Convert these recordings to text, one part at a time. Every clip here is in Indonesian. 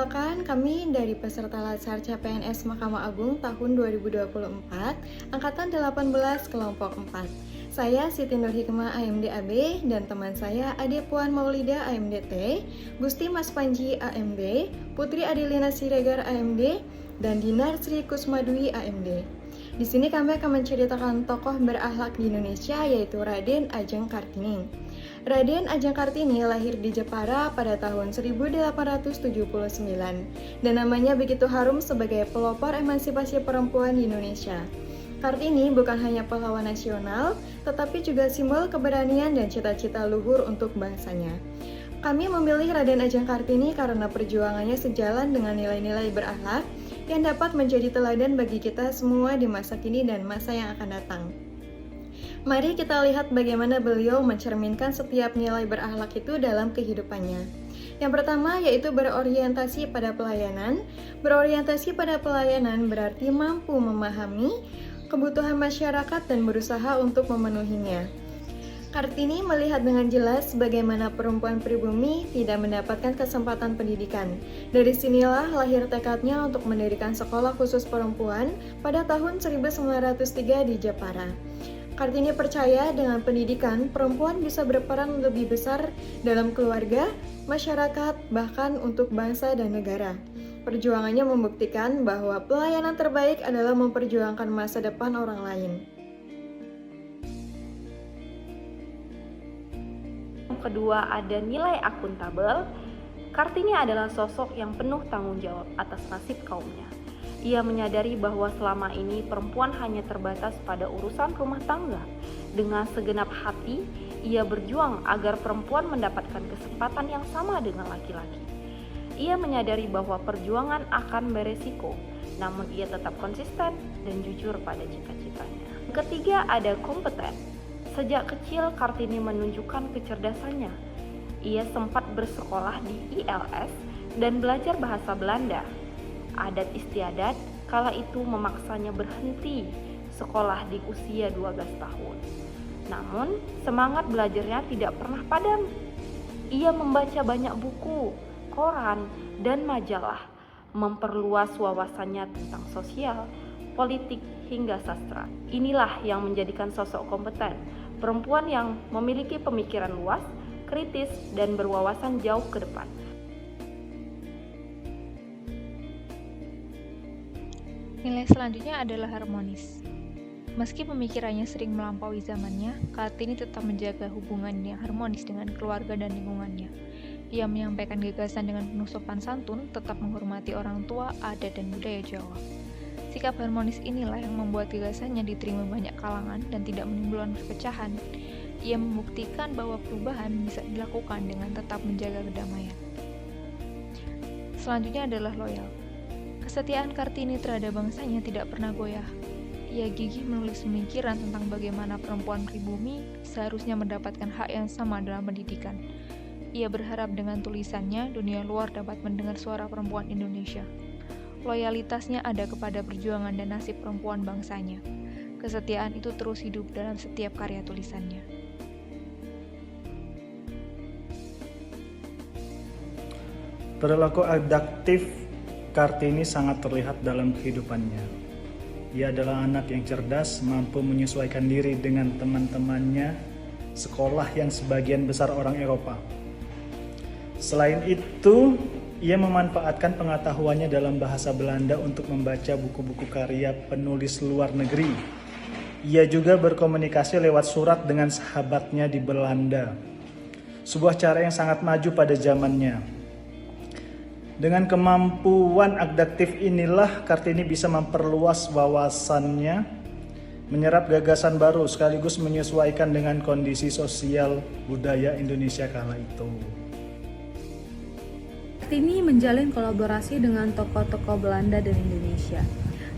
Perkenalkan, kami dari peserta Latsar CPNS Mahkamah Agung tahun 2024, Angkatan 18 Kelompok 4. Saya Siti Nur Hikmah AMD AB dan teman saya Ade Puan Maulida AMDT, Gusti Mas Panji AMD, Putri Adelina Siregar AMD, dan Dinar Sri Kusmadwi AMD. Di sini kami akan menceritakan tokoh berakhlak di Indonesia yaitu Raden Adjeng Kartini. Raden Adjeng Kartini lahir di Jepara pada tahun 1879 dan namanya begitu harum sebagai pelopor emansipasi perempuan di Indonesia. Kartini bukan hanya pahlawan nasional, tetapi juga simbol keberanian dan cita-cita luhur untuk bangsanya. Kami memilih Raden Adjeng Kartini karena perjuangannya sejalan dengan nilai-nilai berakhlak yang dapat menjadi teladan bagi kita semua di masa kini dan masa yang akan datang. Mari kita lihat bagaimana beliau mencerminkan setiap nilai berakhlak itu dalam kehidupannya. Yang pertama yaitu berorientasi pada pelayanan. Berorientasi pada pelayanan berarti mampu memahami kebutuhan masyarakat dan berusaha untuk memenuhinya. Kartini melihat dengan jelas bagaimana perempuan pribumi tidak mendapatkan kesempatan pendidikan. Dari sinilah lahir tekadnya untuk mendirikan sekolah khusus perempuan pada tahun 1903 di Jepara. Kartini percaya dengan pendidikan, perempuan bisa berperan lebih besar dalam keluarga, masyarakat, bahkan untuk bangsa dan negara. Perjuangannya membuktikan bahwa pelayanan terbaik adalah memperjuangkan masa depan orang lain. Kedua, ada nilai akuntabel. Kartini adalah sosok yang penuh tanggung jawab atas nasib kaumnya. Ia menyadari bahwa selama ini perempuan hanya terbatas pada urusan rumah tangga. Dengan segenap hati, ia berjuang agar perempuan mendapatkan kesempatan yang sama dengan laki-laki. Ia menyadari bahwa perjuangan akan beresiko, namun ia tetap konsisten dan jujur pada cita-citanya. Ketiga, ada kompeten. Sejak kecil, Kartini menunjukkan kecerdasannya. Ia sempat bersekolah di ILS dan belajar bahasa Belanda. Adat istiadat kala itu memaksanya berhenti sekolah di usia 12 tahun. Namun, semangat belajarnya tidak pernah padam. Ia membaca banyak buku, koran, dan majalah, memperluas wawasannya tentang sosial, politik, hingga sastra. Inilah yang menjadikan sosok kompeten, perempuan yang memiliki pemikiran luas, kritis, dan berwawasan jauh ke depan. Nilai selanjutnya adalah harmonis. Meski pemikirannya sering melampaui zamannya, Kartini tetap menjaga hubungan yang harmonis dengan keluarga dan lingkungannya. Ia menyampaikan gagasan dengan penuh sopan santun, tetap menghormati orang tua, adat, dan budaya Jawa. Sikap harmonis inilah yang membuat gagasannya diterima banyak kalangan dan tidak menimbulkan perpecahan. Ia membuktikan bahwa perubahan bisa dilakukan dengan tetap menjaga kedamaian. Selanjutnya adalah loyal. Kesetiaan Kartini terhadap bangsanya tidak pernah goyah. Ia gigih menulis pemikiran tentang bagaimana perempuan pribumi seharusnya mendapatkan hak yang sama dalam pendidikan. Ia berharap dengan tulisannya dunia luar dapat mendengar suara perempuan Indonesia. Loyalitasnya ada kepada perjuangan dan nasib perempuan bangsanya. Kesetiaan itu terus hidup dalam setiap karya tulisannya. Perilaku adaptif Kartini sangat terlihat dalam kehidupannya. Ia adalah anak yang cerdas, mampu menyesuaikan diri dengan teman-temannya sekolah yang sebagian besar orang Eropa. Selain itu, ia memanfaatkan pengetahuannya dalam bahasa Belanda untuk membaca buku-buku karya penulis luar negeri. Ia juga berkomunikasi lewat surat dengan sahabatnya di Belanda. Sebuah cara yang sangat maju pada zamannya. Dengan kemampuan adaptif inilah Kartini bisa memperluas wawasannya, menyerap gagasan baru sekaligus menyesuaikan dengan kondisi sosial budaya Indonesia kala itu. Kartini menjalin kolaborasi dengan tokoh-tokoh Belanda dan Indonesia.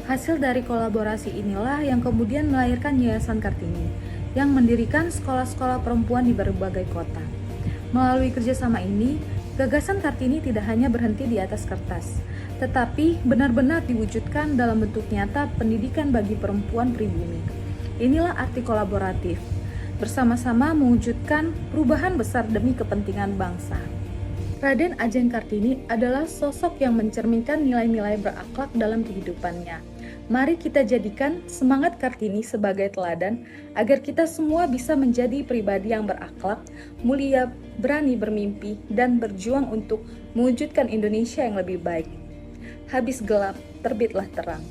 Hasil dari kolaborasi inilah yang kemudian melahirkan Yayasan Kartini, yang mendirikan sekolah-sekolah perempuan di berbagai kota. Melalui kerjasama ini, gagasan Kartini tidak hanya berhenti di atas kertas, tetapi benar-benar diwujudkan dalam bentuk nyata pendidikan bagi perempuan pribumi. Inilah arti kolaboratif, bersama-sama mewujudkan perubahan besar demi kepentingan bangsa. Raden Ajeng Kartini adalah sosok yang mencerminkan nilai-nilai berakhlak dalam kehidupannya. Mari kita jadikan semangat Kartini sebagai teladan agar kita semua bisa menjadi pribadi yang berakhlak, mulia, berani bermimpi, dan berjuang untuk mewujudkan Indonesia yang lebih baik. Habis gelap, terbitlah terang.